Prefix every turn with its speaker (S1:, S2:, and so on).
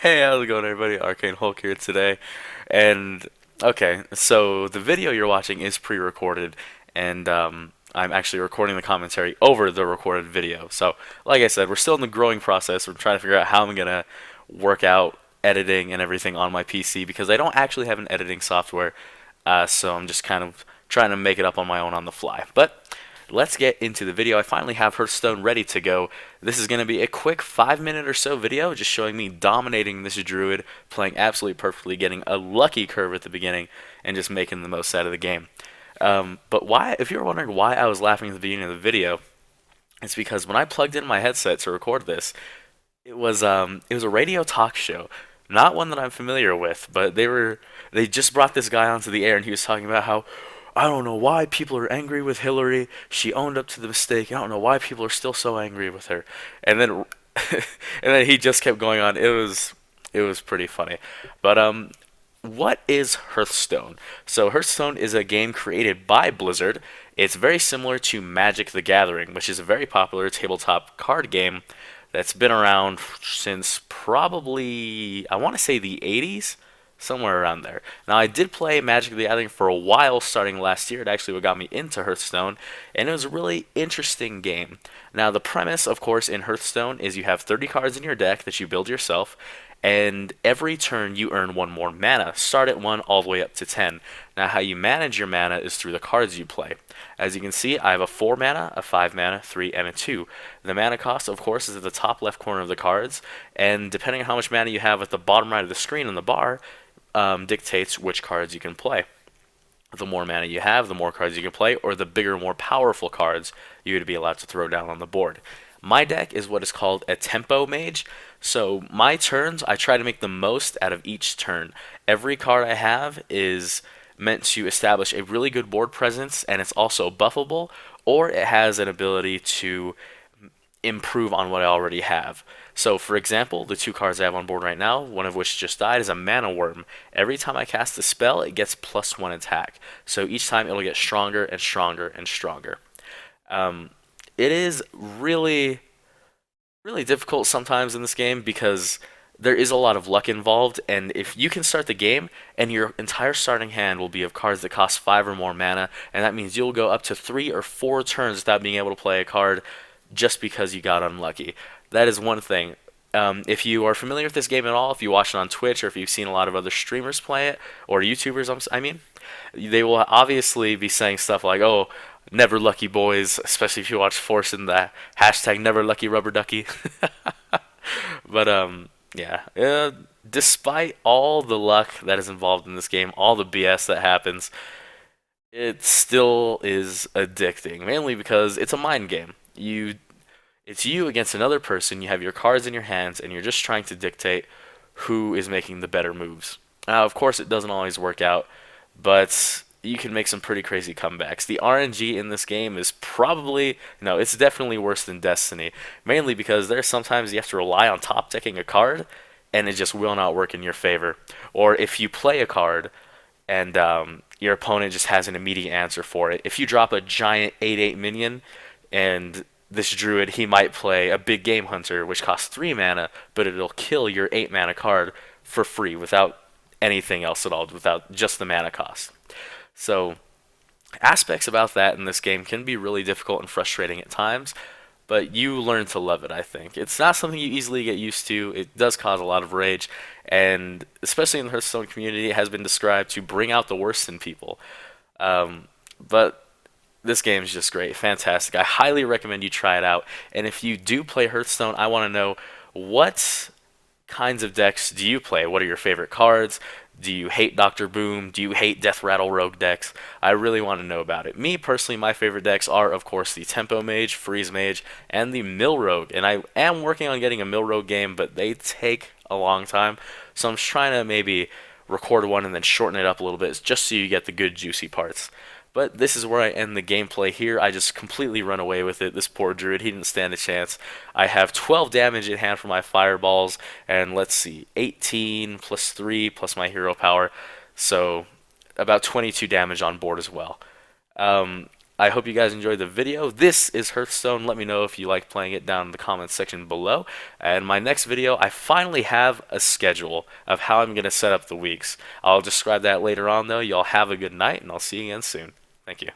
S1: Hey, how's it going, everybody? Arcane Hulk here today. And okay, so the video you're watching is pre-recorded, and I'm actually recording the commentary over the recorded video. So, like I said, we're still in the growing process. We're trying to figure out how I'm gonna work out editing and everything on my PC because I don't actually have an editing software. So I'm just kind of trying to make it up on my own on the fly. But let's get into the video. I finally have Hearthstone ready to go. This is going to be a quick 5 minute or so video just showing me dominating this druid, playing absolutely perfectly, getting a lucky curve at the beginning, and just making the most out of the game. But why, if you're wondering why I was laughing at the beginning of the video, it's because when I plugged in my headset to record this, it was a radio talk show, not one that I'm familiar with, but they just brought this guy onto the air and he was talking about how I don't know why people are angry with Hillary. She owned up to the mistake. I don't know why people are still so angry with her. And then and then he just kept going on. It was pretty funny. But what is Hearthstone? So Hearthstone is a game created by Blizzard. It's very similar to Magic the Gathering, which is a very popular tabletop card game that's been around since probably, I want to say, the 80s, somewhere around there. Now, I did play Magic the Gathering for a while starting last year. It actually what got me into Hearthstone, and it was a really interesting game. Now, the premise, of course, in Hearthstone is you have 30 cards in your deck that you build yourself, and every turn you earn one more mana. Start at 1 all the way up to 10. Now, how you manage your mana is through the cards you play. As you can see, I have a 4 mana, a 5 mana, 3, and a 2. The mana cost, of course, is at the top left corner of the cards, and depending on how much mana you have at the bottom right of the screen on the bar, dictates which cards you can play. The more mana you have, the more cards you can play, or the bigger, more powerful cards you would be allowed to throw down on the board. My deck is what is called a tempo mage. So my turns, I try to make the most out of each turn. Every card I have is meant to establish a really good board presence, and it's also buffable, or it has an ability to improve on what I already have. So, for example, the two cards I have on board right now, one of which just died, is a Mana Worm. Every time I cast a spell, it gets +1 attack. So each time it'll get stronger and stronger and stronger. Um, it is really, really difficult sometimes in this game because there is a lot of luck involved, and if you can start the game and your entire starting hand will be of cards that cost 5 or more mana, and that means you'll go up to 3 or 4 turns without being able to play a card just because you got unlucky. That is one thing. If you are familiar with this game at all, if you watch it on Twitch or if you've seen a lot of other streamers play it, or YouTubers, I mean, they will obviously be saying stuff like, oh, never lucky boys, especially if you watch Force in the hashtag never lucky rubber ducky. But yeah. Despite all the luck that is involved in this game, all the BS that happens, it still is addicting. Mainly because it's a mind game. It's you against another person. You have your cards in your hands, and you're just trying to dictate who is making the better moves. Now, of course, it doesn't always work out, but you can make some pretty crazy comebacks. The RNG in this game is probably, no, it's definitely worse than Destiny. Mainly because there's sometimes you have to rely on top decking a card, and it just will not work in your favor. Or if you play a card, and your opponent just has an immediate answer for it. If you drop a giant 8/8 minion, and this druid, he might play a big game hunter, which costs 3 mana, but it'll kill your 8 mana card for free without anything else at all, without just the mana cost. So, aspects about that in this game can be really difficult and frustrating at times, but you learn to love it, I think. It's not something you easily get used to. It does cause a lot of rage, and especially in the Hearthstone community, it has been described to bring out the worst in people. But this game is just great, fantastic. I highly recommend you try it out. And if you do play Hearthstone, I want to know what kinds of decks do you play? What are your favorite cards? Do you hate Doctor Boom? Do you hate Death Rattle Rogue decks? I really want to know about it. Me, personally, my favorite decks are, of course, the Tempo Mage, Freeze Mage, and the Mill Rogue. And I am working on getting a Mill Rogue game, but they take a long time. So I'm just trying to maybe record one and then shorten it up a little bit just so you get the good, juicy parts. But this is where I end the gameplay here. I just completely run away with it. This poor druid, he didn't stand a chance. I have 12 damage in hand for my fireballs, and let's see, 18 plus 3 plus my hero power, so about 22 damage on board as well. Um, I hope you guys enjoyed the video. This is Hearthstone. Let me know if you like playing it down in the comments section below. And my next video, I finally have a schedule of how I'm going to set up the weeks. I'll describe that later on, though. Y'all have a good night, and I'll see you again soon. Thank you.